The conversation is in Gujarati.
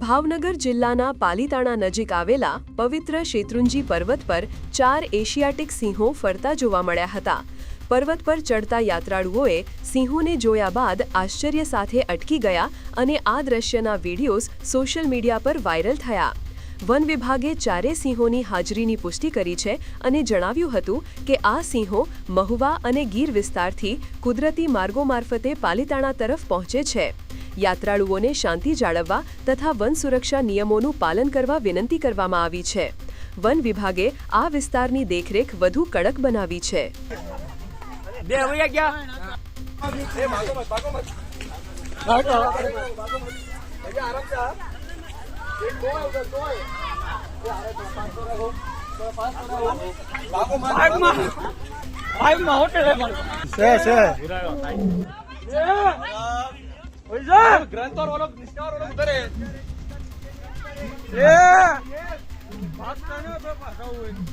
ભાવનગર જિલ્લાના પાલીતાણા નજીક આવેલા પવિત્ર શેત્રુંજી પર્વત પર 4 એશિયાટિક સિંહો ફરતા જોવા મળ્યા હતા। પર્વત પર ચડતા યાત્રાળુઓએ સિંહોને જોયા બાદ આશ્ચર્ય સાથે અટકી ગયા અને આ દ્રશ્યના વિડીયોઝ સોશિયલ મીડિયા પર વાયરલ થયા। વન વિભાગે 4 સિંહોની હાજરીની પુષ્ટિ કરી છે અને જણાવ્યું હતું કે આ સિંહો મહુવા અને ગીર વિસ્તારથી કુદરતી માર્ગો મારફતે પાલીતાણા તરફ પહોંચે છે। યાત્રાળુઓને શાંતિ જાળવવા તથા વન સુરક્ષા નિયમોનું પાલન કરવા વિનંતી કરવામાં આવી છે। વન વિભાગે આ વિસ્તારની દેખરેખ વધુ કડક બનાવી છે। ग्रंथोर वालों निष्ठार वालों उधर है।